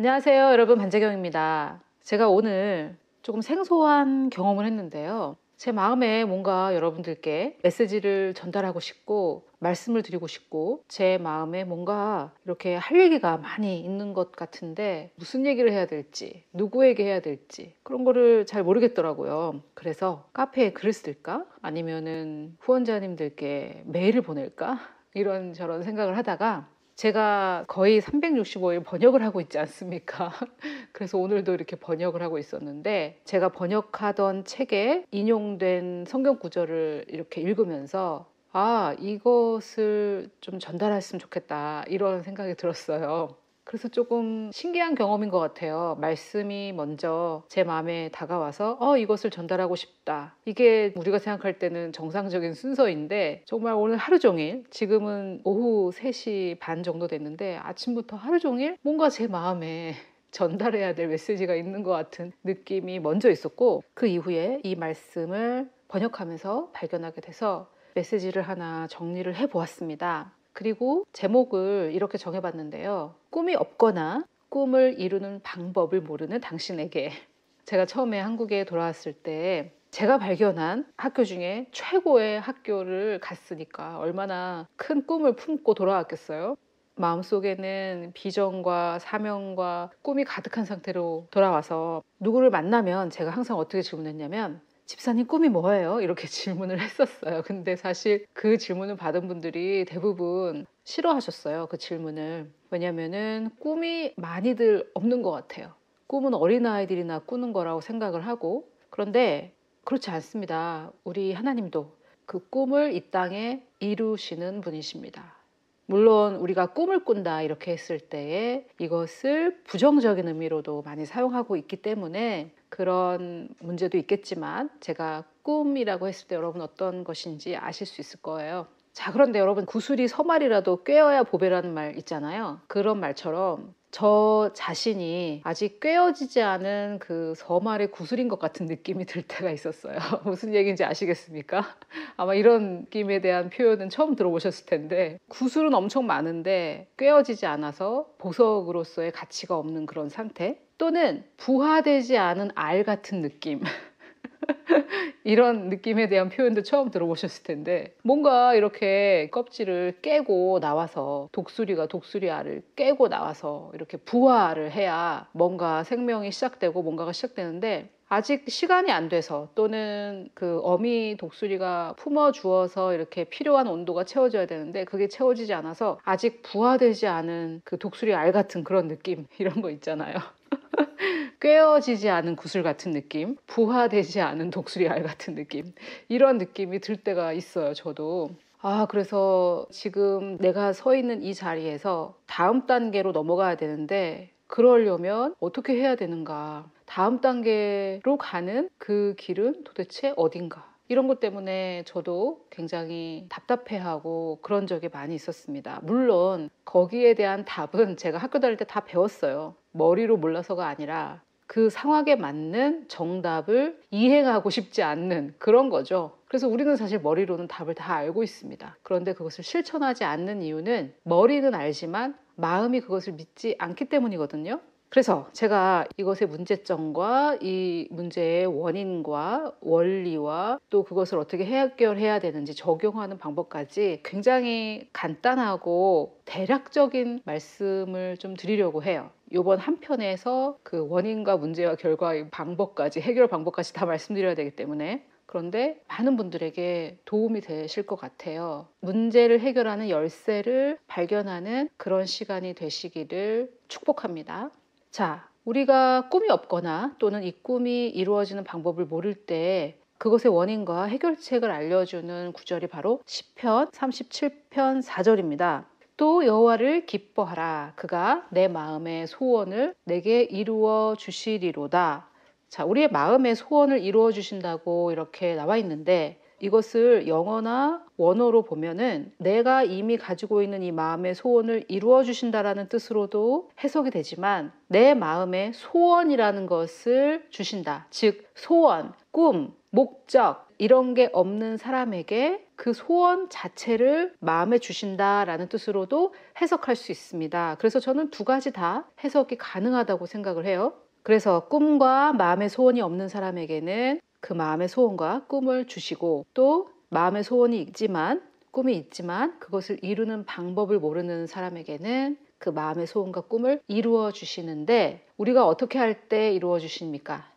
안녕하세요, 여러분. 반재경입니다. 제가 오늘 조금 생소한 경험을 했는데요. 제 마음에 뭔가 여러분들께 메시지를 전달하고 싶고 말씀을 드리고 싶고 제 마음에 뭔가 이렇게 할 얘기가 많이 있는 것 같은데 무슨 얘기를 해야 될지 누구에게 해야 될지 그런 거를 잘 모르겠더라고요. 그래서 카페에 글을 쓸까? 아니면은 후원자님들께 메일을 보낼까? 이런저런 생각을 하다가 제가 거의 365일 번역을 하고 있지 않습니까? 그래서 오늘도 이렇게 번역을 하고 있었는데 제가 번역하던 책에 인용된 성경 구절을 이렇게 읽으면서 이것을 좀 전달했으면 좋겠다 이런 생각이 들었어요. 그래서 조금 신기한 경험인 것 같아요. 말씀이 먼저 제 마음에 다가와서 이것을 전달하고 싶다. 이게 우리가 생각할 때는 정상적인 순서인데 정말 오늘 하루 종일, 지금은 오후 3시 반 정도 됐는데 아침부터 하루 종일 뭔가 제 마음에 전달해야 될 메시지가 있는 것 같은 느낌이 먼저 있었고, 그 이후에 이 말씀을 번역하면서 발견하게 돼서 메시지를 하나 정리를 해보았습니다. 그리고 제목을 이렇게 정해봤는데요. 꿈이 없거나 꿈을 이루는 방법을 모르는 당신에게. 제가 처음에 한국에 돌아왔을 때 제가 발견한 학교 중에 최고의 학교를 갔으니까 얼마나 큰 꿈을 품고 돌아왔겠어요. 마음속에는 비전과 사명과 꿈이 가득한 상태로 돌아와서 누구를 만나면 제가 항상 어떻게 질문했냐면, 집사님 꿈이 뭐예요? 이렇게 질문을 했었어요. 근데 사실 그 질문을 받은 분들이 대부분 싫어하셨어요, 그 질문을. 왜냐면은 꿈이 많이들 없는 것 같아요. 꿈은 어린아이들이나 꾸는 거라고 생각을 하고, 그런데 그렇지 않습니다. 우리 하나님도 그 꿈을 이 땅에 이루시는 분이십니다. 물론 우리가 꿈을 꾼다 이렇게 했을 때에 이것을 부정적인 의미로도 많이 사용하고 있기 때문에 그런 문제도 있겠지만, 제가 꿈이라고 했을 때 여러분 어떤 것인지 아실 수 있을 거예요. 자, 그런데 여러분, 구슬이 서말이라도 꿰어야 보배라는 말 있잖아요. 그런 말처럼 저 자신이 아직 꿰어지지 않은 그 서말의 구슬인 것 같은 느낌이 들 때가 있었어요. 무슨 얘기인지 아시겠습니까? 아마 이런 느낌에 대한 표현은 처음 들어보셨을 텐데, 구슬은 엄청 많은데 꿰어지지 않아서 보석으로서의 가치가 없는 그런 상태, 또는 부화되지 않은 알 같은 느낌. 이런 느낌에 대한 표현도 처음 들어보셨을 텐데, 뭔가 이렇게 껍질을 깨고 나와서 독수리 알을 깨고 나와서 이렇게 부화를 해야 뭔가 생명이 시작되고 뭔가가 시작되는데, 아직 시간이 안 돼서, 또는 그 어미 독수리가 품어주어서 이렇게 필요한 온도가 채워져야 되는데 그게 채워지지 않아서 아직 부화되지 않은 그 독수리 알 같은 그런 느낌, 이런 거 있잖아요. 꿰어지지 않은 구슬 같은 느낌, 부화되지 않은 독수리 알 같은 느낌, 이런 느낌이 들 때가 있어요, 저도. 그래서 지금 내가 서 있는 이 자리에서 다음 단계로 넘어가야 되는데, 그러려면 어떻게 해야 되는가? 다음 단계로 가는 그 길은 도대체 어딘가? 이런 것 때문에 저도 굉장히 답답해하고 그런 적이 많이 있었습니다. 물론 거기에 대한 답은 제가 학교 다닐 때 다 배웠어요. 머리로 몰라서가 아니라 그 상황에 맞는 정답을 이행하고 싶지 않는 그런 거죠. 그래서 우리는 사실 머리로는 답을 다 알고 있습니다. 그런데 그것을 실천하지 않는 이유는 머리는 알지만 마음이 그것을 믿지 않기 때문이거든요. 그래서 제가 이것의 문제점과 이 문제의 원인과 원리와 또 그것을 어떻게 해결해야 되는지 적용하는 방법까지 굉장히 간단하고 대략적인 말씀을 좀 드리려고 해요. 이번 한 편에서 그 원인과 문제와 결과의 방법까지, 해결 방법까지 다 말씀드려야 되기 때문에. 그런데 많은 분들에게 도움이 되실 것 같아요. 문제를 해결하는 열쇠를 발견하는 그런 시간이 되시기를 축복합니다. 자, 우리가 꿈이 없거나 또는 이 꿈이 이루어지는 방법을 모를 때 그것의 원인과 해결책을 알려주는 구절이 바로 시편 37편 4절입니다. 또 여호와를 기뻐하라. 그가 내 마음의 소원을 내게 이루어 주시리로다. 자, 우리의 마음의 소원을 이루어 주신다고 이렇게 나와 있는데, 이것을 영어나 원어로 보면은 내가 이미 가지고 있는 이 마음의 소원을 이루어 주신다라는 뜻으로도 해석이 되지만, 내 마음의 소원이라는 것을 주신다. 즉 소원, 꿈, 목적, 이런 게 없는 사람에게 그 소원 자체를 마음에 주신다라는 뜻으로도 해석할 수 있습니다. 그래서 저는 두 가지 다 해석이 가능하다고 생각을 해요. 그래서 꿈과 마음의 소원이 없는 사람에게는 그 마음의 소원과 꿈을 주시고, 또 마음의 소원이 있지만, 꿈이 있지만 그것을 이루는 방법을 모르는 사람에게는 그 마음의 소원과 꿈을 이루어 주시는데, 우리가 어떻게 할 때 이루어 주십니까?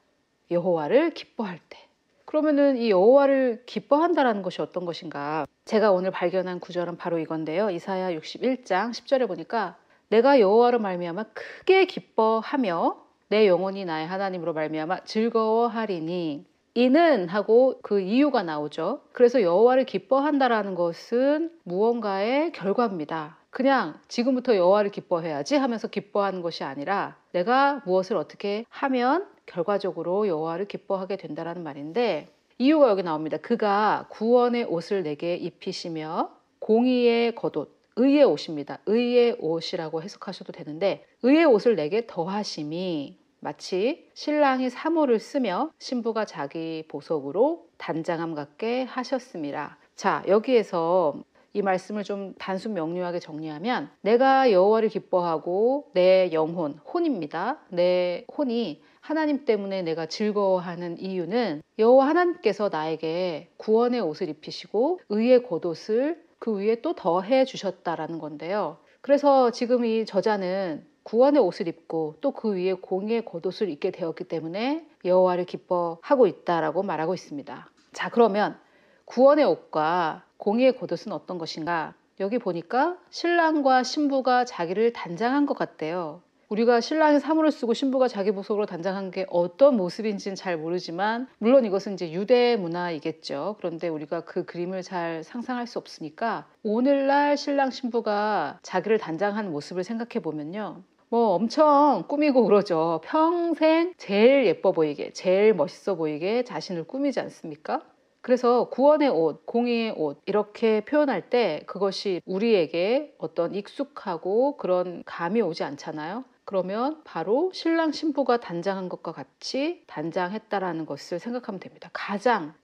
여호와를 기뻐할 때. 그러면은 이 여호와를 기뻐한다라는 것이 어떤 것인가? 제가 오늘 발견한 구절은 바로 이건데요. 이사야 61장 10절에 보니까 내가 여호와로 말미암아 크게 기뻐하며 내 영혼이 나의 하나님으로 말미암아 즐거워하리니, 이는 하고 그 이유가 나오죠. 그래서 여호와를 기뻐한다라는 것은 무언가의 결과입니다. 그냥 지금부터 여호와를 기뻐해야지 하면서 기뻐하는 것이 아니라 내가 무엇을 어떻게 하면 결과적으로 여호와를 기뻐하게 된다라는 말인데, 이유가 여기 나옵니다. 그가 구원의 옷을 내게 입히시며 공의의 겉옷, 의의 옷입니다. 의의 옷이라고 해석하셔도 되는데, 의의 옷을 내게 더하심이 마치 신랑이 사모를 쓰며 신부가 자기 보석으로 단장함 같게 하셨습니다. 자, 여기에서 이 말씀을 좀 단순 명료하게 정리하면, 내가 여호와를 기뻐하고 내 영혼, 혼입니다. 내 혼이 하나님 때문에 내가 즐거워하는 이유는 여호와 하나님께서 나에게 구원의 옷을 입히시고 의의 겉옷을 그 위에 또 더해 주셨다라는 건데요. 그래서 지금 이 저자는 구원의 옷을 입고 또 그 위에 공의의 겉옷을 입게 되었기 때문에 여호와를 기뻐하고 있다라고 말하고 있습니다. 자, 그러면 구원의 옷과 공의의 겉옷은 어떤 것인가? 여기 보니까 신랑과 신부가 자기를 단장한 것 같대요. 우리가 신랑이 사물을 쓰고 신부가 자기 보석으로 단장한 게 어떤 모습인지는 잘 모르지만, 물론 이것은 이제 유대 문화이겠죠. 그런데 우리가 그 그림을 잘 상상할 수 없으니까 오늘날 신랑 신부가 자기를 단장한 모습을 생각해 보면요, 뭐 엄청 꾸미고 그러죠. 평생 제일 예뻐 보이게, 제일 멋있어 보이게 자신을 꾸미지 않습니까? 그래서 구원의 옷, 공의의 옷 이렇게 표현할 때 그것이 우리에게 어떤 익숙하고 그런 감이 오지 않잖아요. 그러면 바로 신랑 신부가 단장한 것과 같이 단장했다라는 것을 생각하면 됩니다.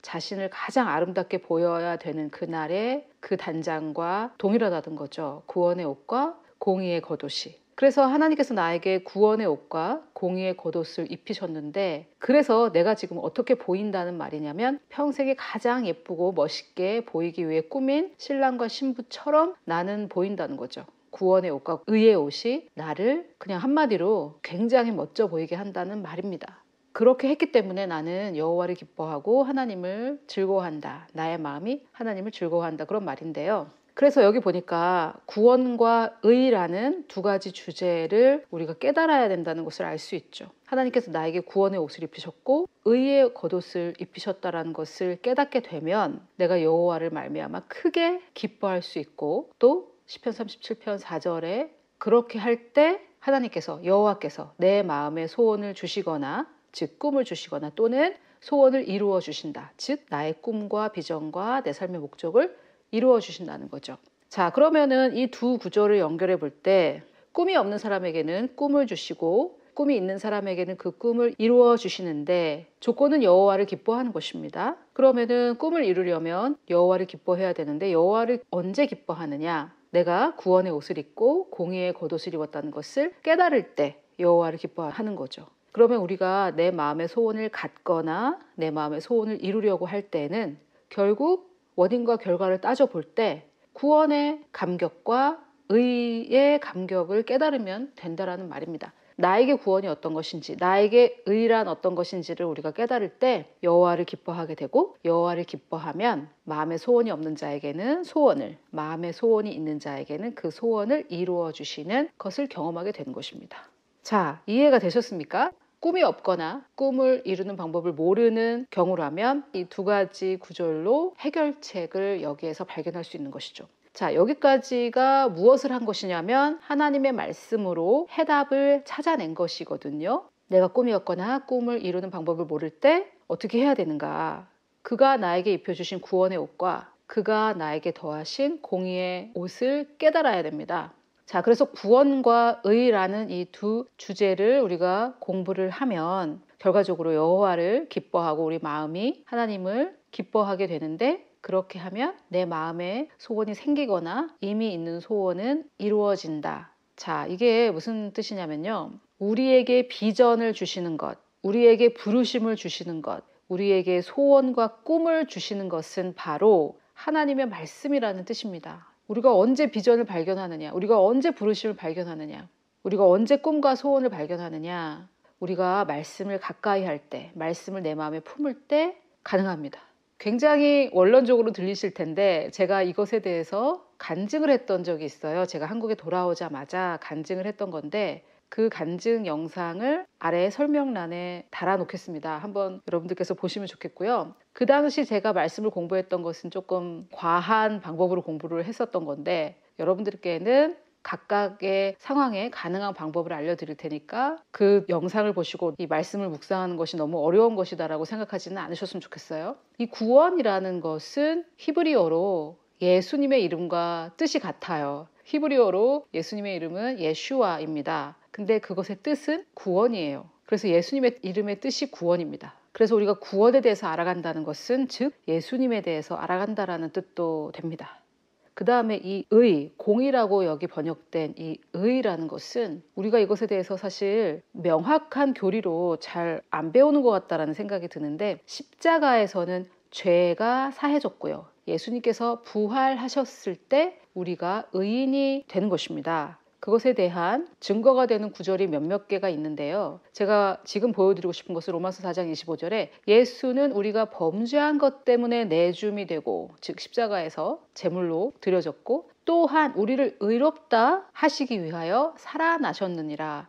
자신을 가장 아름답게 보여야 되는 그날의 그 단장과 동일하다는 거죠. 구원의 옷과 공의의 겉옷이. 그래서 하나님께서 나에게 구원의 옷과 공의의 겉옷을 입히셨는데, 그래서 내가 지금 어떻게 보인다는 말이냐면, 평생에 가장 예쁘고 멋있게 보이기 위해 꾸민 신랑과 신부처럼 나는 보인다는 거죠. 구원의 옷과 의의 옷이 나를 그냥 한마디로 굉장히 멋져 보이게 한다는 말입니다. 그렇게 했기 때문에 나는 여호와를 기뻐하고 하나님을 즐거워한다. 나의 마음이 하나님을 즐거워한다. 그런 말인데요. 그래서 여기 보니까 구원과 의라는 두 가지 주제를 우리가 깨달아야 된다는 것을 알 수 있죠. 하나님께서 나에게 구원의 옷을 입히셨고 의의 겉옷을 입히셨다는 것을 깨닫게 되면 내가 여호와를 말미암아 크게 기뻐할 수 있고, 또 시편 37편 4절에 그렇게 할 때 하나님께서, 여호와께서 내 마음의 소원을 주시거나, 즉 꿈을 주시거나, 또는 소원을 이루어 주신다. 즉 나의 꿈과 비전과 내 삶의 목적을 이루어 주신다는 거죠. 자, 그러면은 이 두 구절을 연결해 볼 때 꿈이 없는 사람에게는 꿈을 주시고 꿈이 있는 사람에게는 그 꿈을 이루어 주시는데, 조건은 여호와를 기뻐하는 것입니다. 그러면은 꿈을 이루려면 여호와를 기뻐해야 되는데, 여호와를 언제 기뻐하느냐? 내가 구원의 옷을 입고 공의의 겉옷을 입었다는 것을 깨달을 때 여호와를 기뻐하는 거죠. 그러면 우리가 내 마음의 소원을 갖거나 내 마음의 소원을 이루려고 할 때는 결국 원인과 결과를 따져볼 때 구원의 감격과 의의 감격을 깨달으면 된다라는 말입니다. 나에게 구원이 어떤 것인지, 나에게 의란 어떤 것인지를 우리가 깨달을 때 여호와를 기뻐하게 되고, 여호와를 기뻐하면 마음의 소원이 없는 자에게는 소원을, 마음의 소원이 있는 자에게는 그 소원을 이루어 주시는 것을 경험하게 되는 것입니다. 자, 이해가 되셨습니까? 꿈이 없거나 꿈을 이루는 방법을 모르는 경우라면 이 두 가지 구절로 해결책을 여기에서 발견할 수 있는 것이죠. 자, 여기까지가 무엇을 한 것이냐면 하나님의 말씀으로 해답을 찾아낸 것이거든요. 내가 꿈이 없거나 꿈을 이루는 방법을 모를 때 어떻게 해야 되는가? 그가 나에게 입혀주신 구원의 옷과 그가 나에게 더하신 공의의 옷을 깨달아야 됩니다. 자, 그래서 구원과 의라는 이 두 주제를 우리가 공부를 하면 결과적으로 여호와를 기뻐하고 우리 마음이 하나님을 기뻐하게 되는데 그렇게 하면 내 마음에 소원이 생기거나 이미 있는 소원은 이루어진다. 자, 이게 무슨 뜻이냐면요. 우리에게 비전을 주시는 것, 우리에게 부르심을 주시는 것, 우리에게 소원과 꿈을 주시는 것은 바로 하나님의 말씀이라는 뜻입니다. 우리가 언제 비전을 발견하느냐, 우리가 언제 부르심을 발견하느냐, 우리가 언제 꿈과 소원을 발견하느냐, 우리가 말씀을 가까이 할 때, 말씀을 내 마음에 품을 때 가능합니다. 굉장히 원론적으로 들리실 텐데 제가 이것에 대해서 간증을 했던 적이 있어요. 제가 한국에 돌아오자마자 간증을 했던 건데 그 간증 영상을 아래 설명란에 달아놓겠습니다. 한번 여러분들께서 보시면 좋겠고요. 그 당시 제가 말씀을 공부했던 것은 조금 과한 방법으로 공부를 했었던 건데 여러분들께는 각각의 상황에 가능한 방법을 알려드릴 테니까 그 영상을 보시고 이 말씀을 묵상하는 것이 너무 어려운 것이다라고 생각하지는 않으셨으면 좋겠어요. 이 구원이라는 것은 히브리어로 예수님의 이름과 뜻이 같아요. 히브리어로 예수님의 이름은 예슈아입니다. 근데 그것의 뜻은 구원이에요. 그래서 예수님의 이름의 뜻이 구원입니다. 그래서 우리가 구원에 대해서 알아간다는 것은 즉 예수님에 대해서 알아간다라는 뜻도 됩니다. 그 다음에 이 의, 공이라고 여기 번역된 이 의라는 것은 우리가 이것에 대해서 사실 명확한 교리로 잘 안 배우는 것 같다라는 생각이 드는데 십자가에서는 죄가 사해졌고요. 예수님께서 부활하셨을 때 우리가 의인이 되는 것입니다. 그것에 대한 증거가 되는 구절이 몇몇 개가 있는데요. 제가 지금 보여드리고 싶은 것은 로마서 4장 25절에 예수는 우리가 범죄한 것 때문에 내줌이 되고 즉 십자가에서 제물로 드려졌고 또한 우리를 의롭다 하시기 위하여 살아나셨느니라.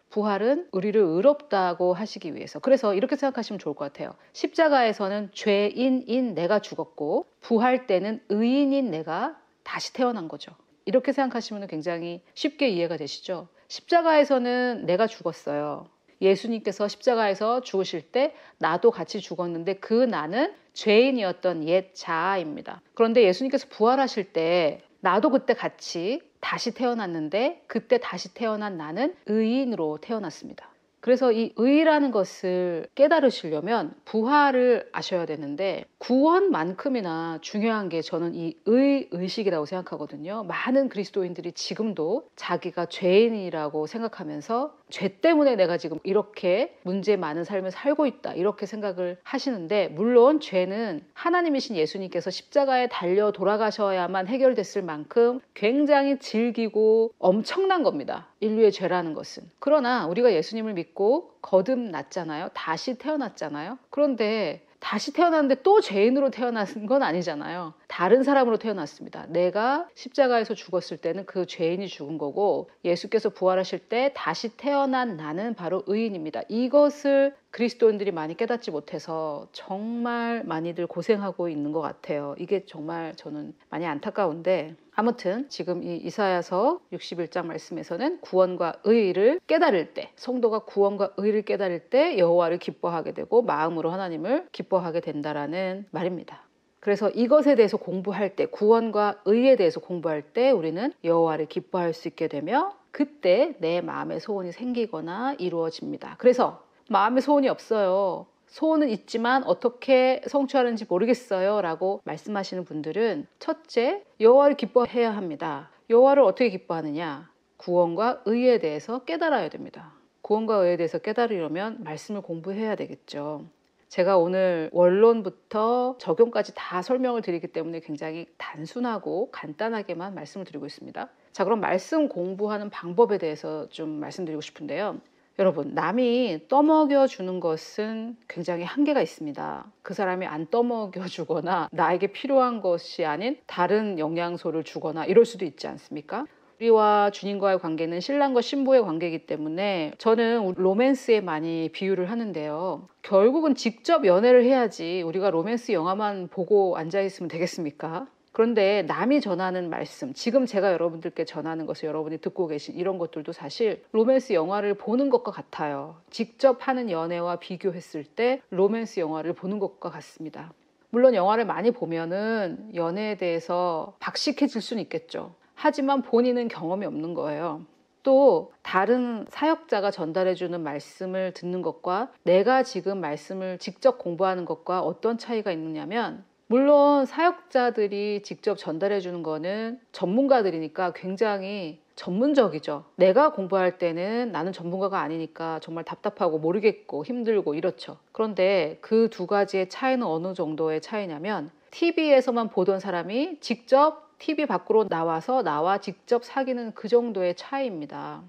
부활은 우리를 의롭다고 하시기 위해서. 그래서 이렇게 생각하시면 좋을 것 같아요. 십자가에서는 죄인인 내가 죽었고 부활 때는 의인인 내가 다시 태어난 거죠. 이렇게 생각하시면 굉장히 쉽게 이해가 되시죠? 십자가에서는 내가 죽었어요. 예수님께서 십자가에서 죽으실 때 나도 같이 죽었는데 그 나는 죄인이었던 옛 자아입니다. 그런데 예수님께서 부활하실 때 나도 그때 같이 다시 태어났는데 그때 다시 태어난 나는 의인으로 태어났습니다. 그래서 이 의라는 것을 깨달으시려면 부활을 아셔야 되는데 구원만큼이나 중요한 게 저는 이 의식이라고 생각하거든요. 많은 그리스도인들이 지금도 자기가 죄인이라고 생각하면서 죄 때문에 내가 지금 이렇게 문제 많은 삶을 살고 있다 이렇게 생각을 하시는데 물론 죄는 하나님이신 예수님께서 십자가에 달려 돌아가셔야만 해결됐을 만큼 굉장히 질기고 엄청난 겁니다. 인류의 죄라는 것은. 그러나 우리가 예수님을 믿고 거듭났잖아요. 다시 태어났잖아요. 그런데 다시 태어났는데 또 죄인으로 태어난 건 아니잖아요. 다른 사람으로 태어났습니다. 내가 십자가에서 죽었을 때는 그 죄인이 죽은 거고 예수께서 부활하실 때 다시 태어난 나는 바로 의인입니다. 이것을 그리스도인들이 많이 깨닫지 못해서 정말 많이들 고생하고 있는 것 같아요. 이게 정말 저는 많이 안타까운데 아무튼 지금 이 이사야서 61장 말씀에서는 구원과 의를 깨달을 때 성도가 구원과 의를 깨달을 때 여호와를 기뻐하게 되고 마음으로 하나님을 기뻐하게 된다라는 말입니다. 그래서 이것에 대해서 공부할 때 구원과 의에 대해서 공부할 때 우리는 여호와를 기뻐할 수 있게 되며 그때 내 마음의 소원이 생기거나 이루어집니다. 그래서 마음의 소원이 없어요. 소원은 있지만 어떻게 성취하는지 모르겠어요 라고 말씀하시는 분들은 첫째, 여호와를 기뻐해야 합니다. 여호와를 어떻게 기뻐하느냐? 구원과 의에 대해서 깨달아야 됩니다. 구원과 의에 대해서 깨달으려면 말씀을 공부해야 되겠죠. 제가 오늘 원론부터 적용까지 다 설명을 드리기 때문에 굉장히 단순하고 간단하게만 말씀을 드리고 있습니다. 자, 그럼 말씀 공부하는 방법에 대해서 좀 말씀드리고 싶은데요. 여러분, 남이 떠먹여 주는 것은 굉장히 한계가 있습니다. 그 사람이 안 떠먹여 주거나 나에게 필요한 것이 아닌 다른 영양소를 주거나 이럴 수도 있지 않습니까? 우리와 주님과의 관계는 신랑과 신부의 관계이기 때문에 저는 로맨스에 많이 비유를 하는데요. 결국은 직접 연애를 해야지 우리가 로맨스 영화만 보고 앉아있으면 되겠습니까? 그런데 남이 전하는 말씀, 지금 제가 여러분들께 전하는 것을 여러분이 듣고 계신 이런 것들도 사실 로맨스 영화를 보는 것과 같아요. 직접 하는 연애와 비교했을 때 로맨스 영화를 보는 것과 같습니다. 물론 영화를 많이 보면은 연애에 대해서 박식해질 수는 있겠죠. 하지만 본인은 경험이 없는 거예요. 또 다른 사역자가 전달해주는 말씀을 듣는 것과 내가 지금 말씀을 직접 공부하는 것과 어떤 차이가 있느냐면, 물론 사역자들이 직접 전달해주는 거는 전문가들이니까 굉장히 전문적이죠. 내가 공부할 때는 나는 전문가가 아니니까 정말 답답하고 모르겠고 힘들고 이렇죠. 그런데 그 두 가지의 차이는 어느 정도의 차이냐면, TV에서만 보던 사람이 직접 TV 밖으로 나와서 나와 직접 사귀는 그 정도의 차이입니다.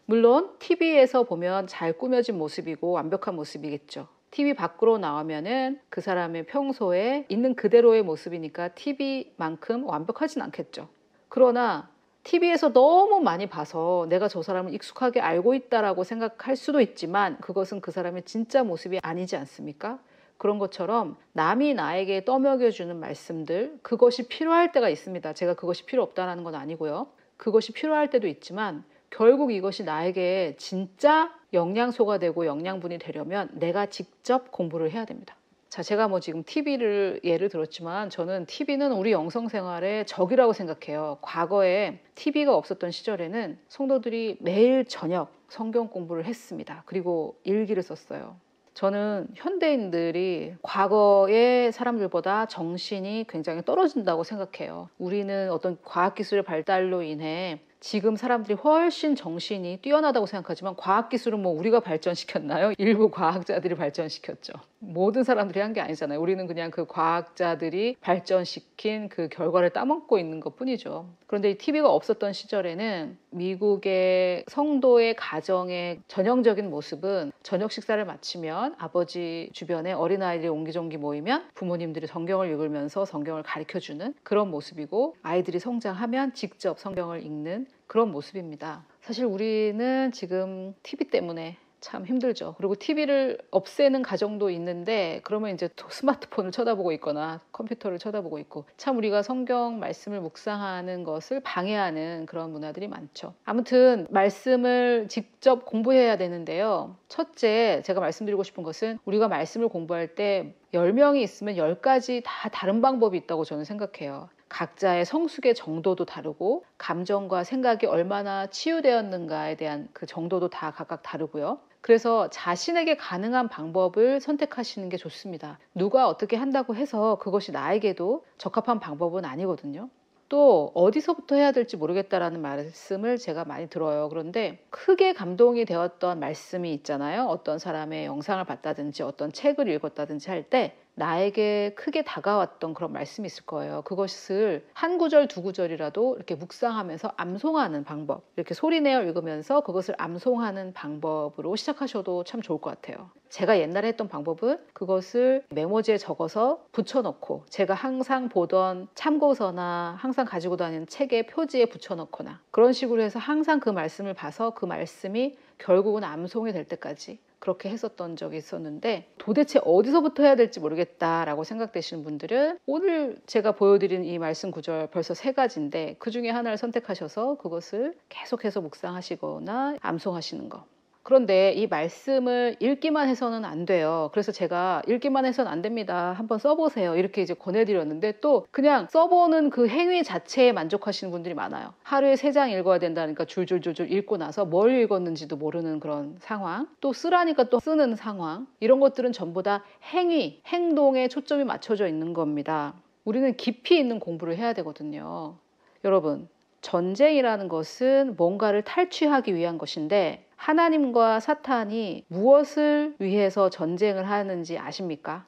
물론 TV에서 보면 잘 꾸며진 모습이고 완벽한 모습이겠죠. TV 밖으로 나오면은 그 사람의 평소에 있는 그대로의 모습이니까 TV만큼 완벽하진 않겠죠. 그러나 TV에서 너무 많이 봐서 내가 저 사람을 익숙하게 알고 있다라고 생각할 수도 있지만, 그것은 그 사람의 진짜 모습이 아니지 않습니까? 그런 것처럼 남이 나에게 떠먹여주는 말씀들, 그것이 필요할 때가 있습니다. 제가 그것이 필요 없다는 건 아니고요. 그것이 필요할 때도 있지만 결국 이것이 나에게 진짜 영양소가 되고 영양분이 되려면 내가 직접 공부를 해야 됩니다. 자, 제가 지금 TV를 예를 들었지만 저는 TV는 우리 영성생활의 적이라고 생각해요. 과거에 TV가 없었던 시절에는 성도들이 매일 저녁 성경 공부를 했습니다. 그리고 일기를 썼어요. 저는 현대인들이 과거의 사람들보다 정신이 굉장히 떨어진다고 생각해요. 우리는 어떤 과학기술의 발달로 인해 지금 사람들이 훨씬 정신이 뛰어나다고 생각하지만, 과학기술은 우리가 발전시켰나요? 일부 과학자들이 발전시켰죠. 모든 사람들이 한 게 아니잖아요. 우리는 그냥 그 과학자들이 발전시킨 그 결과를 따먹고 있는 것 뿐이죠. 그런데 이 TV가 없었던 시절에는 미국의 성도의 가정의 전형적인 모습은, 저녁 식사를 마치면 아버지 주변에 어린아이들이 옹기종기 모이면 부모님들이 성경을 읽으면서 성경을 가르쳐주는 그런 모습이고, 아이들이 성장하면 직접 성경을 읽는 그런 모습입니다. 사실 우리는 지금 TV 때문에 참 힘들죠. 그리고 TV를 없애는 가정도 있는데, 그러면 이제 또 스마트폰을 쳐다보고 있거나 컴퓨터를 쳐다보고 있고, 참 우리가 성경 말씀을 묵상하는 것을 방해하는 그런 문화들이 많죠. 아무튼 말씀을 직접 공부해야 되는데요. 첫째, 제가 말씀드리고 싶은 것은, 우리가 말씀을 공부할 때 10명이 있으면 10가지 다 다른 방법이 있다고 저는 생각해요. 각자의 성숙의 정도도 다르고, 감정과 생각이 얼마나 치유되었는가에 대한 그 정도도 다 각각 다르고요. 그래서 자신에게 가능한 방법을 선택하시는 게 좋습니다. 누가 어떻게 한다고 해서 그것이 나에게도 적합한 방법은 아니거든요. 또 어디서부터 해야 될지 모르겠다라는 말씀을 제가 많이 들어요. 그런데 크게 감동이 되었던 말씀이 있잖아요. 어떤 사람의 영상을 봤다든지 어떤 책을 읽었다든지 할 때 나에게 크게 다가왔던 그런 말씀이 있을 거예요. 그것을 한 구절 두 구절이라도 이렇게 묵상하면서 암송하는 방법, 이렇게 소리내어 읽으면서 그것을 암송하는 방법으로 시작하셔도 참 좋을 것 같아요. 제가 옛날에 했던 방법은 그것을 메모지에 적어서 붙여놓고, 제가 항상 보던 참고서나 항상 가지고 다니는 책의 표지에 붙여놓거나, 그런 식으로 해서 항상 그 말씀을 봐서 그 말씀이 결국은 암송이 될 때까지 그렇게 했었던 적이 있었는데, 도대체 어디서부터 해야 될지 모르겠다라고 생각되시는 분들은 오늘 제가 보여드린 이 말씀 구절 벌써 3가지인데 그 중에 하나를 선택하셔서 그것을 계속해서 묵상하시거나 암송하시는 거. 그런데 이 말씀을 읽기만 해서는 안 돼요. 그래서 제가 읽기만 해서는 안 됩니다, 한번 써보세요, 이렇게 이제 권해드렸는데, 또 그냥 써보는 그 행위 자체에 만족하시는 분들이 많아요. 하루에 3장 읽어야 된다니까 줄줄줄줄 읽고 나서 뭘 읽었는지도 모르는 그런 상황, 또 쓰라니까 또 쓰는 상황, 이런 것들은 전부 다 행위, 행동에 초점이 맞춰져 있는 겁니다. 우리는 깊이 있는 공부를 해야 되거든요. 여러분, 전쟁이라는 것은 뭔가를 탈취하기 위한 것인데, 하나님과 사탄이 무엇을 위해서 전쟁을 하는지 아십니까?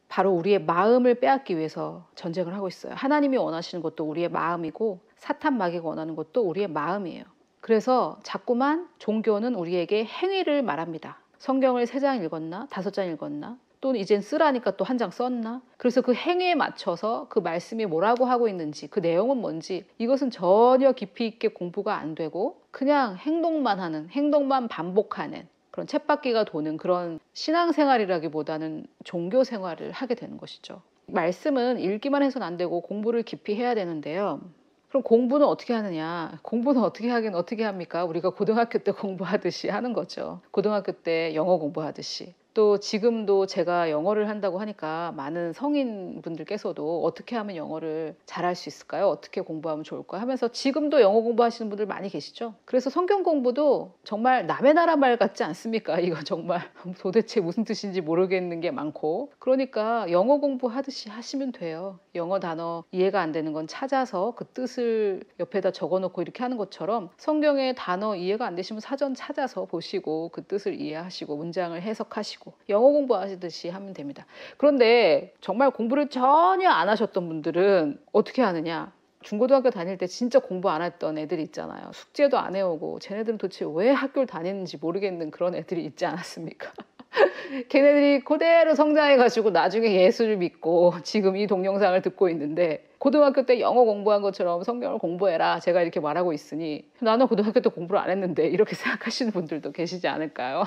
바로 우리의 마음을 빼앗기 위해서 전쟁을 하고 있어요. 하나님이 원하시는 것도 우리의 마음이고, 사탄 마귀가 원하는 것도 우리의 마음이에요. 그래서 자꾸만 종교는 우리에게 행위를 말합니다. 성경을 3장 읽었나? 5장 읽었나? 또는 이젠 쓰라니까 또 1장 썼나? 그래서 그 행위에 맞춰서 그 말씀이 뭐라고 하고 있는지, 그 내용은 뭔지, 이것은 전혀 깊이 있게 공부가 안 되고 그냥 행동만 하는, 행동만 반복하는 그런 쳇바퀴가 도는 그런 신앙생활이라기보다는 종교생활을 하게 되는 것이죠. 말씀은 읽기만 해서는 안 되고 공부를 깊이 해야 되는데요. 그럼 공부는 어떻게 하느냐? 공부는 어떻게 하긴 어떻게 합니까? 우리가 고등학교 때 공부하듯이 하는 거죠. 고등학교 때 영어 공부하듯이. 또 지금도 제가 영어를 한다고 하니까 많은 성인분들께서도 어떻게 하면 영어를 잘할 수 있을까요? 어떻게 공부하면 좋을까요? 하면서 지금도 영어 공부하시는 분들 많이 계시죠? 그래서 성경 공부도 정말 남의 나라 말 같지 않습니까? 이거 정말 도대체 무슨 뜻인지 모르겠는 게 많고. 그러니까 영어 공부하듯이 하시면 돼요. 영어 단어 이해가 안 되는 건 찾아서 그 뜻을 옆에다 적어놓고 이렇게 하는 것처럼 성경의 단어 이해가 안 되시면 사전 찾아서 보시고 그 뜻을 이해하시고 문장을 해석하시고 영어 공부하시듯이 하면 됩니다. 그런데 정말 공부를 전혀 안 하셨던 분들은 어떻게 하느냐? 중고등학교 다닐 때 진짜 공부 안 했던 애들이 있잖아요. 숙제도 안 해오고 쟤네들은 도대체 왜 학교를 다니는지 모르겠는 그런 애들이 있지 않았습니까? 걔네들이 그대로 성장해가지고 나중에 예수를 믿고 지금 이 동영상을 듣고 있는데 고등학교 때 영어 공부한 것처럼 성경을 공부해라 제가 이렇게 말하고 있으니 나는 고등학교 때 공부를 안 했는데 이렇게 생각하시는 분들도 계시지 않을까요?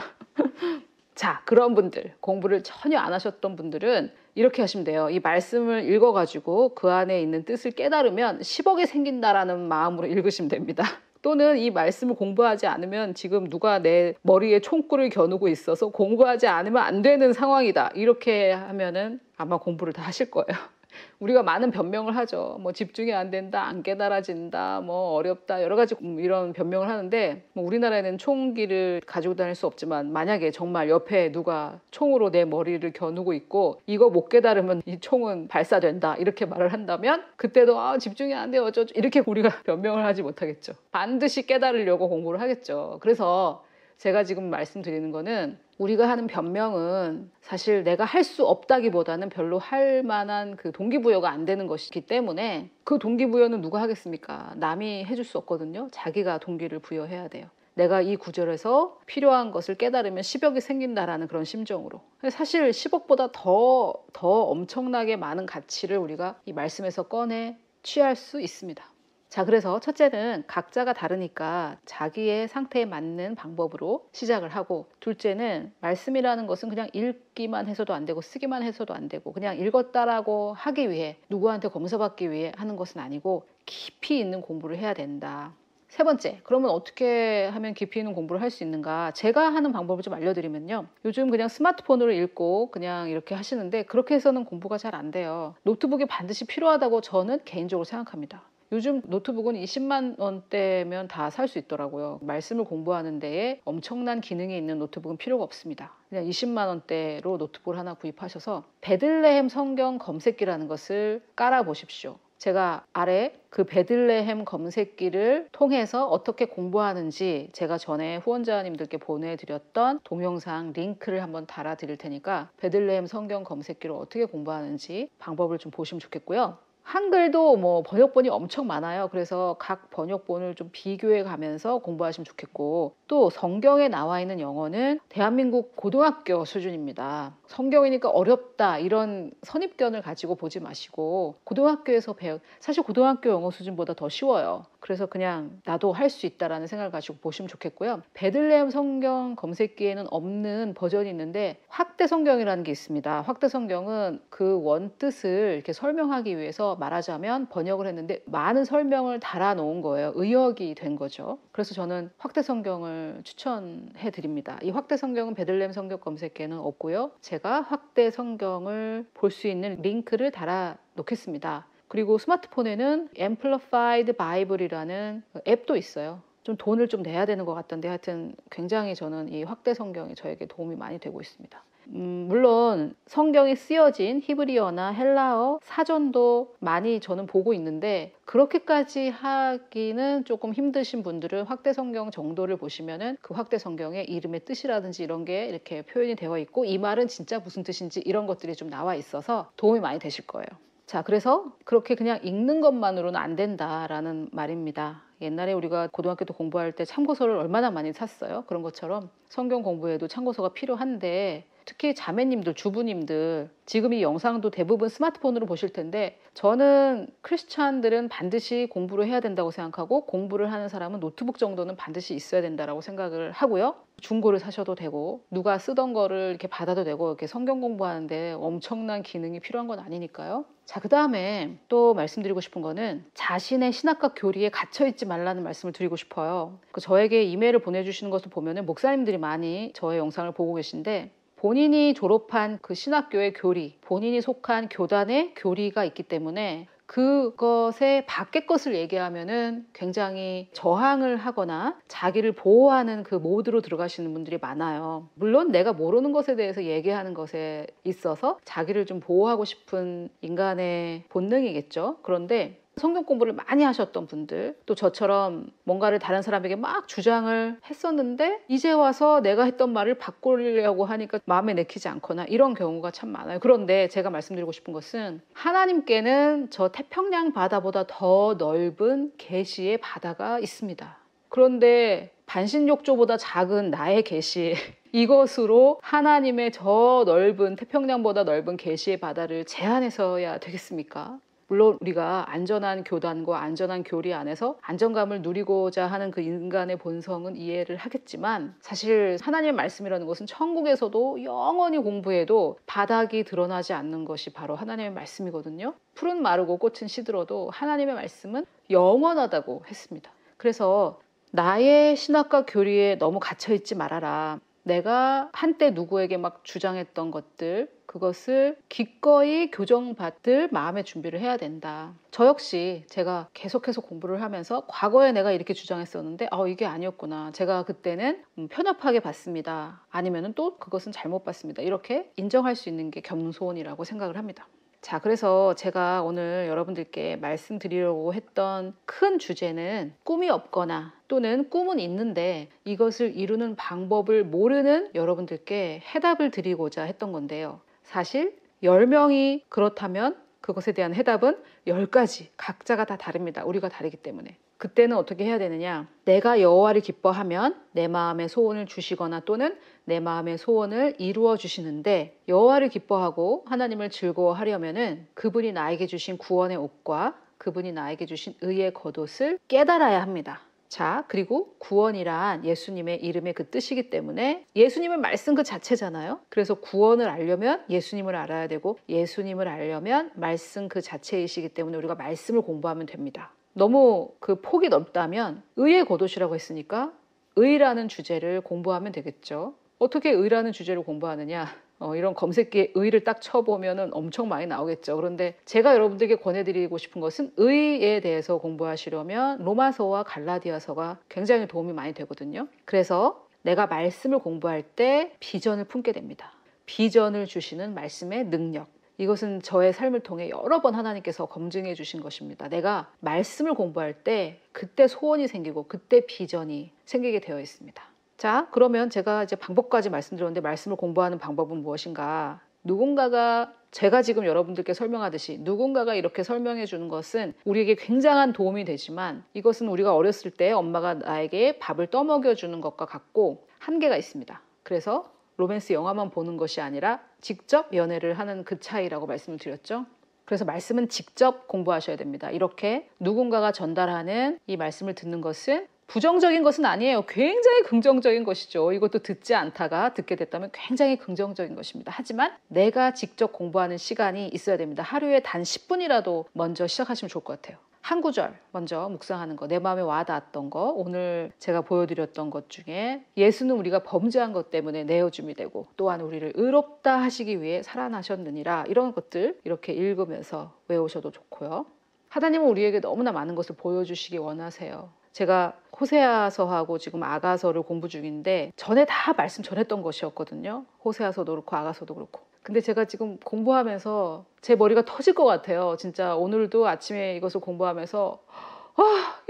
자, 그런 분들, 공부를 전혀 안 하셨던 분들은 이렇게 하시면 돼요. 이 말씀을 읽어가지고 그 안에 있는 뜻을 깨달으면 10억이 생긴다라는 마음으로 읽으시면 됩니다. 또는 이 말씀을 공부하지 않으면 지금 누가 내 머리에 총구를 겨누고 있어서 공부하지 않으면 안 되는 상황이다. 이렇게 하면은 아마 공부를 다 하실 거예요. 우리가 많은 변명을 하죠. 뭐 집중이 안 된다, 안 깨달아진다, 뭐 어렵다, 여러 가지 이런 변명을 하는데 뭐 우리나라에는 총기를 가지고 다닐 수 없지만 만약에 정말 옆에 누가 총으로 내 머리를 겨누고 있고 이거 못 깨달으면 이 총은 발사된다 이렇게 말을 한다면 그때도 집중이 안 돼요 어쩌죠 이렇게 우리가 변명을 하지 못하겠죠. 반드시 깨달으려고 공부를 하겠죠. 그래서 제가 지금 말씀드리는 거는 우리가 하는 변명은 사실 내가 할 수 없다기보다는 별로 할 만한 그 동기부여가 안 되는 것이기 때문에 그 동기부여는 누가 하겠습니까? 남이 해줄 수 없거든요. 자기가 동기를 부여해야 돼요. 내가 이 구절에서 필요한 것을 깨달으면 10억이 생긴다라는 그런 심정으로. 사실 10억보다 더 엄청나게 많은 가치를 우리가 이 말씀에서 꺼내 취할 수 있습니다. 자, 그래서 첫째는 각자가 다르니까 자기의 상태에 맞는 방법으로 시작을 하고, 둘째는 말씀이라는 것은 그냥 읽기만 해서도 안 되고 쓰기만 해서도 안 되고 그냥 읽었다라고 하기 위해 누구한테 검사받기 위해 하는 것은 아니고 깊이 있는 공부를 해야 된다. 세 번째, 그러면 어떻게 하면 깊이 있는 공부를 할 수 있는가? 제가 하는 방법을 좀 알려드리면요. 요즘 그냥 스마트폰으로 읽고 그냥 이렇게 하시는데 그렇게 해서는 공부가 잘 안 돼요. 노트북이 반드시 필요하다고 저는 개인적으로 생각합니다. 요즘 노트북은 20만 원대면 다 살 수 있더라고요. 말씀을 공부하는 데에 엄청난 기능이 있는 노트북은 필요가 없습니다. 그냥 20만 원대로 노트북을 하나 구입하셔서 베들레헴 성경 검색기라는 것을 깔아 보십시오. 제가 아래 그 베들레헴 검색기를 통해서 어떻게 공부하는지 제가 전에 후원자님들께 보내드렸던 동영상 링크를 한번 달아드릴 테니까 베들레헴 성경 검색기로 어떻게 공부하는지 방법을 좀 보시면 좋겠고요. 한글도 뭐 번역본이 엄청 많아요. 그래서 각 번역본을 좀 비교해 가면서 공부하시면 좋겠고, 또 성경에 나와 있는 영어는 대한민국 고등학교 수준입니다. 성경이니까 어렵다 이런 선입견을 가지고 보지 마시고 고등학교에서 사실 고등학교 영어 수준보다 더 쉬워요. 그래서 그냥 나도 할 수 있다라는 생각을 가지고 보시면 좋겠고요. 베들레헴 성경 검색기에는 없는 버전이 있는데 확대 성경이라는 게 있습니다. 확대 성경은 그 원뜻을 이렇게 설명하기 위해서 말하자면 번역을 했는데 많은 설명을 달아 놓은 거예요. 의역이 된 거죠. 그래서 저는 확대 성경을 추천해 드립니다. 이 확대 성경은 베들레헴 성경 검색기에는 없고요. 제가 확대 성경을 볼 수 있는 링크를 달아 놓겠습니다. 그리고 스마트폰에는 Amplified Bible이라는 앱도 있어요. 좀 돈을 좀 내야 되는 것 같던데 하여튼 굉장히 저는 이 확대 성경이 저에게 도움이 많이 되고 있습니다. 물론 성경이 쓰여진 히브리어나 헬라어 사전도 많이 저는 보고 있는데 그렇게까지 하기는 조금 힘드신 분들은 확대 성경 정도를 보시면은 그 확대 성경의 이름의 뜻이라든지 이런 게 이렇게 표현이 되어 있고 이 말은 진짜 무슨 뜻인지 이런 것들이 좀 나와 있어서 도움이 많이 되실 거예요. 자, 그래서 그렇게 그냥 읽는 것만으로는 안 된다라는 말입니다. 옛날에 우리가 고등학교 때 공부할 때 참고서를 얼마나 많이 샀어요. 그런 것처럼 성경 공부에도 참고서가 필요한데 특히 자매님들, 주부님들 지금 이 영상도 대부분 스마트폰으로 보실 텐데 저는 크리스찬들은 반드시 공부를 해야 된다고 생각하고 공부를 하는 사람은 노트북 정도는 반드시 있어야 된다고 생각을 하고요. 중고를 사셔도 되고 누가 쓰던 거를 이렇게 받아도 되고 이렇게 성경 공부하는데 엄청난 기능이 필요한 건 아니니까요. 자, 그 다음에 또 말씀드리고 싶은 거는 자신의 신학과 교리에 갇혀있지 말라는 말씀을 드리고 싶어요. 저에게 이메일을 보내주시는 것을 보면은 목사님들이 많이 저의 영상을 보고 계신데 본인이 졸업한 그 신학교의 교리, 본인이 속한 교단의 교리가 있기 때문에 그것의 밖의 것을 얘기하면은 굉장히 저항을 하거나 자기를 보호하는 그 모드로 들어가시는 분들이 많아요. 물론 내가 모르는 것에 대해서 얘기하는 것에 있어서 자기를 좀 보호하고 싶은 인간의 본능이겠죠. 그런데 성경 공부를 많이 하셨던 분들, 또 저처럼 뭔가를 다른 사람에게 막 주장을 했었는데 이제 와서 내가 했던 말을 바꾸려고 하니까 마음에 내키지 않거나 이런 경우가 참 많아요. 그런데 제가 말씀드리고 싶은 것은 하나님께는 저 태평양 바다보다 더 넓은 계시의 바다가 있습니다. 그런데 반신욕조보다 작은 나의 계시, 이것으로 하나님의 저 넓은 태평양보다 넓은 계시의 바다를 제한해서야 되겠습니까? 물론 우리가 안전한 교단과 안전한 교리 안에서 안정감을 누리고자 하는 그 인간의 본성은 이해를 하겠지만, 사실 하나님의 말씀이라는 것은 천국에서도 영원히 공부해도 바닥이 드러나지 않는 것이 바로 하나님의 말씀이거든요. 풀은 마르고 꽃은 시들어도 하나님의 말씀은 영원하다고 했습니다. 그래서 나의 신학과 교리에 너무 갇혀있지 말아라. 내가 한때 누구에게 막 주장했던 것들, 그것을 기꺼이 교정받을 마음의 준비를 해야 된다. 저 역시 제가 계속해서 공부를 하면서 과거에 내가 이렇게 주장했었는데 이게 아니었구나. 제가 그때는 편협하게 봤습니다. 아니면 또 그것은 잘못 봤습니다. 이렇게 인정할 수 있는 게 겸손이라고 생각을 합니다. 자, 그래서 제가 오늘 여러분들께 말씀드리려고 했던 큰 주제는 꿈이 없거나 또는 꿈은 있는데 이것을 이루는 방법을 모르는 여러분들께 해답을 드리고자 했던 건데요. 사실 10명이 그렇다면 그것에 대한 해답은 10가지, 각자가 다 다릅니다. 우리가 다르기 때문에. 그때는 어떻게 해야 되느냐? 내가 여호와를 기뻐하면 내 마음의 소원을 주시거나 또는 내 마음의 소원을 이루어 주시는데, 여호와를 기뻐하고 하나님을 즐거워하려면은 그분이 나에게 주신 구원의 옷과 그분이 나에게 주신 의의 겉옷을 깨달아야 합니다. 자, 그리고 구원이란 예수님의 이름의 그 뜻이기 때문에 예수님의 말씀 그 자체잖아요. 그래서 구원을 알려면 예수님을 알아야 되고, 예수님을 알려면 말씀 그 자체이시기 때문에 우리가 말씀을 공부하면 됩니다. 너무 그 폭이 넓다면 의의 겉옷이라고 했으니까 의라는 주제를 공부하면 되겠죠. 어떻게 의라는 주제를 공부하느냐? 이런 검색기에 의를 딱 쳐보면 엄청 많이 나오겠죠. 그런데 제가 여러분들께 권해드리고 싶은 것은 의에 대해서 공부하시려면 로마서와 갈라디아서가 굉장히 도움이 많이 되거든요. 그래서 내가 말씀을 공부할 때 비전을 품게 됩니다. 비전을 주시는 말씀의 능력. 이것은 저의 삶을 통해 여러 번 하나님께서 검증해 주신 것입니다. 내가 말씀을 공부할 때 그때 소원이 생기고 그때 비전이 생기게 되어 있습니다. 자, 그러면 제가 이제 방법까지 말씀드렸는데 말씀을 공부하는 방법은 무엇인가? 누군가가, 제가 지금 여러분들께 설명하듯이 누군가가 이렇게 설명해 주는 것은 우리에게 굉장한 도움이 되지만, 이것은 우리가 어렸을 때 엄마가 나에게 밥을 떠먹여 주는 것과 같고 한계가 있습니다. 그래서 로맨스 영화만 보는 것이 아니라 직접 연애를 하는 그 차이라고 말씀을 드렸죠. 그래서 말씀은 직접 공부하셔야 됩니다. 이렇게 누군가가 전달하는 이 말씀을 듣는 것은 부정적인 것은 아니에요. 굉장히 긍정적인 것이죠. 이것도 듣지 않다가 듣게 됐다면 굉장히 긍정적인 것입니다. 하지만 내가 직접 공부하는 시간이 있어야 됩니다. 하루에 단 10분이라도 먼저 시작하시면 좋을 것 같아요. 한 구절 먼저 묵상하는 거, 내 마음에 와닿았던 거, 오늘 제가 보여드렸던 것 중에 예수는 우리가 범죄한 것 때문에 내어줌이 되고 또한 우리를 의롭다 하시기 위해 살아나셨느니라, 이런 것들 이렇게 읽으면서 외우셔도 좋고요. 하나님은 우리에게 너무나 많은 것을 보여주시기 원하세요. 제가 호세아서하고 지금 아가서를 공부 중인데 전에 다 말씀 전했던 것이었거든요. 호세아서도 그렇고 아가서도 그렇고. 근데 제가 지금 공부하면서 제 머리가 터질 것 같아요. 진짜 오늘도 아침에 이것을 공부하면서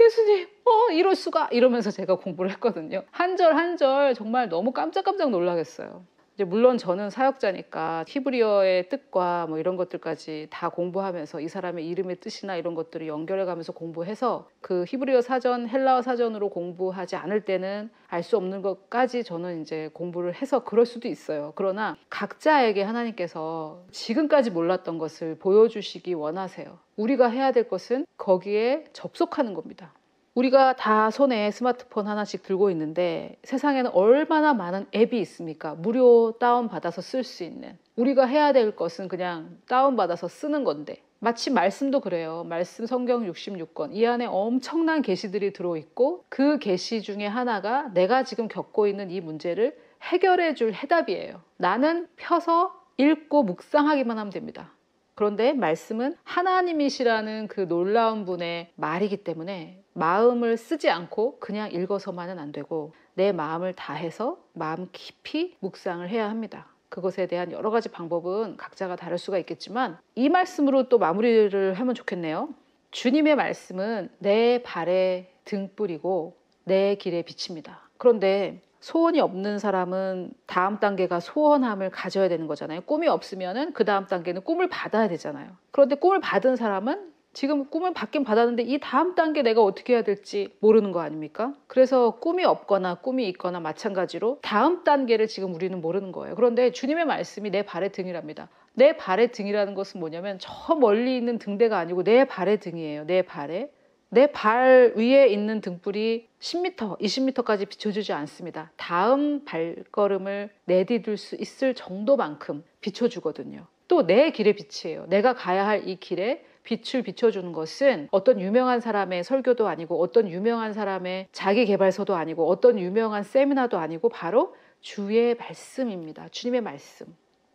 예수님, 이럴 수가, 이러면서 제가 공부를 했거든요. 한 절 한 절 정말 너무 깜짝깜짝 놀라겠어요. 이제 물론 저는 사역자니까 히브리어의 뜻과 뭐 이런 것들까지 다 공부하면서 이 사람의 이름의 뜻이나 이런 것들을 연결해가면서 공부해서 그 히브리어 사전, 헬라어 사전으로 공부하지 않을 때는 알 수 없는 것까지 저는 이제 공부를 해서 그럴 수도 있어요. 그러나 각자에게 하나님께서 지금까지 몰랐던 것을 보여주시기 원하세요. 우리가 해야 될 것은 거기에 접속하는 겁니다. 우리가 다 손에 스마트폰 하나씩 들고 있는데 세상에는 얼마나 많은 앱이 있습니까? 무료 다운받아서 쓸 수 있는. 우리가 해야 될 것은 그냥 다운받아서 쓰는 건데, 마치 말씀도 그래요. 말씀 성경 66권. 이 안에 엄청난 계시들이 들어있고 그 계시 중에 하나가 내가 지금 겪고 있는 이 문제를 해결해 줄 해답이에요. 나는 펴서 읽고 묵상하기만 하면 됩니다. 그런데 말씀은 하나님이시라는 그 놀라운 분의 말이기 때문에 마음을 쓰지 않고 그냥 읽어서만은 안 되고 내 마음을 다해서 마음 깊이 묵상을 해야 합니다. 그것에 대한 여러 가지 방법은 각자가 다를 수가 있겠지만 이 말씀으로 또 마무리를 하면 좋겠네요. 주님의 말씀은 내 발의 등불이고 내 길의 빛입니다. 그런데 소원이 없는 사람은 다음 단계가 소원함을 가져야 되는 거잖아요. 꿈이 없으면은 그 다음 단계는 꿈을 받아야 되잖아요. 그런데 꿈을 받은 사람은 지금 꿈을 받긴 받았는데 이 다음 단계 내가 어떻게 해야 될지 모르는 거 아닙니까? 그래서 꿈이 없거나 꿈이 있거나 마찬가지로 다음 단계를 지금 우리는 모르는 거예요. 그런데 주님의 말씀이 내 발의 등이랍니다. 내 발의 등이라는 것은 뭐냐면 저 멀리 있는 등대가 아니고 내 발의 등이에요. 내 발에. 내 발 위에 있는 등불이 10m, 20m까지 비춰주지 않습니다. 다음 발걸음을 내디딜 수 있을 정도만큼 비춰주거든요. 또 내 길의 빛이에요. 내가 가야 할 이 길에 빛을 비춰주는 것은 어떤 유명한 사람의 설교도 아니고 어떤 유명한 사람의 자기계발서도 아니고 어떤 유명한 세미나도 아니고 바로 주의 말씀입니다. 주님의 말씀.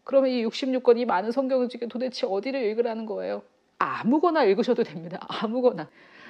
그러면 이 66권 이 많은 성경 중에 도대체 어디를 읽으라는 거예요? 아무거나 읽으셔도 됩니다. 아무거나.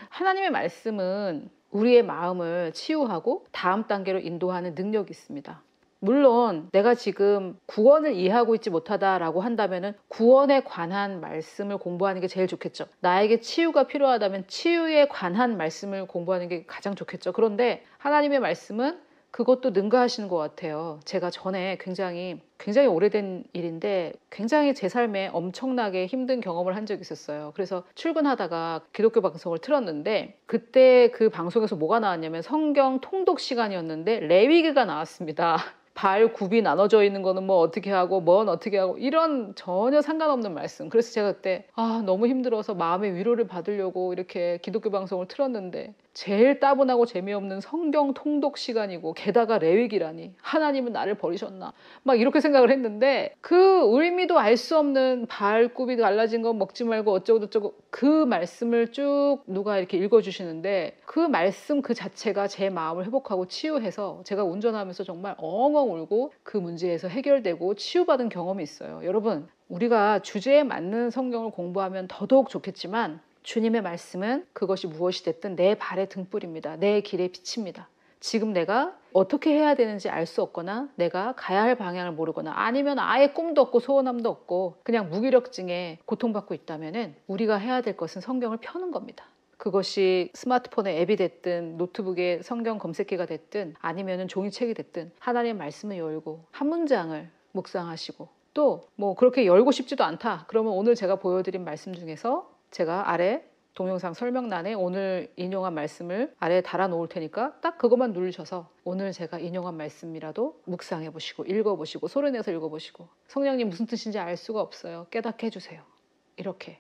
하나님의 말씀은 우리의 마음을 치유하고 다음 단계로 인도하는 능력이 있습니다. 물론 내가 지금 구원을 이해하고 있지 못하다라고 한다면 구원에 관한 말씀을 공부하는 게 제일 좋겠죠. 나에게 치유가 필요하다면 치유에 관한 말씀을 공부하는 게 가장 좋겠죠. 그런데 하나님의 말씀은 그것도 능가하시는 것 같아요. 제가 전에 굉장히 오래된 일인데 굉장히 제 삶에 엄청나게 힘든 경험을 한 적이 있었어요. 그래서 출근하다가 기독교 방송을 틀었는데 그때 그 방송에서 뭐가 나왔냐면 성경 통독 시간이었는데 레위기가 나왔습니다. 발 굽이 나눠져 있는 거는 뭐 어떻게 하고 뭔 어떻게 하고 이런 전혀 상관없는 말씀. 그래서 제가 그때 너무 힘들어서 마음의 위로를 받으려고 이렇게 기독교 방송을 틀었는데 제일 따분하고 재미없는 성경 통독 시간이고 게다가 레위기라니 하나님은 나를 버리셨나 막 이렇게 생각을 했는데 그 의미도 알 수 없는 발굽이 갈라진 거 먹지 말고 어쩌고 저쩌고 그 말씀을 쭉 누가 이렇게 읽어주시는데 그 말씀 그 자체가 제 마음을 회복하고 치유해서 제가 운전하면서 정말 엉엉 울고 그 문제에서 해결되고 치유받은 경험이 있어요. 여러분 우리가 주제에 맞는 성경을 공부하면 더더욱 좋겠지만 주님의 말씀은 그것이 무엇이 됐든 내 발의 등불입니다. 내 길의 빛입니다. 지금 내가 어떻게 해야 되는지 알 수 없거나 내가 가야 할 방향을 모르거나 아니면 아예 꿈도 없고 소원함도 없고 그냥 무기력증에 고통받고 있다면 우리가 해야 될 것은 성경을 펴는 겁니다. 그것이 스마트폰의 앱이 됐든 노트북의 성경 검색기가 됐든 아니면 종이책이 됐든 하나님의 말씀을 열고 한 문장을 묵상하시고 또 뭐 그렇게 열고 싶지도 않다. 그러면 오늘 제가 보여드린 말씀 중에서 제가 아래 동영상 설명란에 오늘 인용한 말씀을 아래에 달아 놓을 테니까 딱 그것만 누르셔서 오늘 제가 인용한 말씀이라도 묵상해 보시고 읽어보시고 소리내서 읽어보시고 성령님 무슨 뜻인지 알 수가 없어요. 깨닫게 해주세요. 이렇게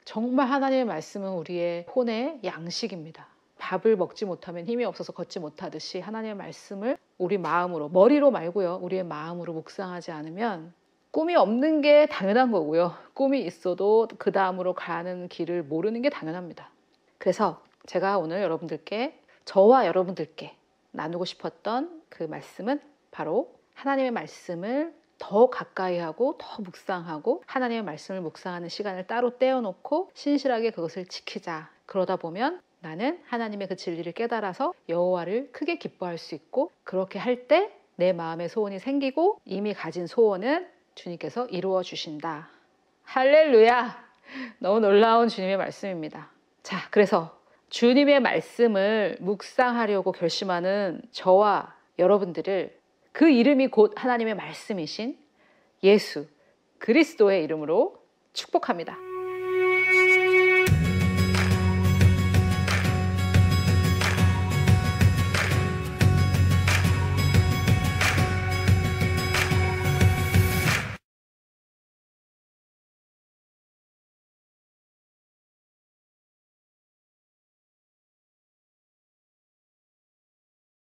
정말 하나님의 말씀은 우리의 혼의 양식입니다. 밥을 먹지 못하면 힘이 없어서 걷지 못하듯이 하나님의 말씀을 우리 마음으로 머리로 말고요. 우리의 마음으로 묵상하지 않으면 꿈이 없는 게 당연한 거고요. 꿈이 있어도 그 다음으로 가는 길을 모르는 게 당연합니다. 그래서 제가 오늘 저와 여러분들께 나누고 싶었던 그 말씀은 바로 하나님의 말씀을 더 가까이 하고 더 묵상하고 하나님의 말씀을 묵상하는 시간을 따로 떼어놓고 신실하게 그것을 지키자. 그러다 보면 나는 하나님의 그 진리를 깨달아서 여호와를 크게 기뻐할 수 있고 그렇게 할 때 내 마음의 소원이 생기고 이미 가진 소원은 주님께서 이루어 주신다. 할렐루야! 너무 놀라운 주님의 말씀입니다. 자, 그래서 주님의 말씀을 묵상하려고 결심하는 저와 여러분들을 그 이름이 곧 하나님의 말씀이신 예수 그리스도의 이름으로 축복합니다.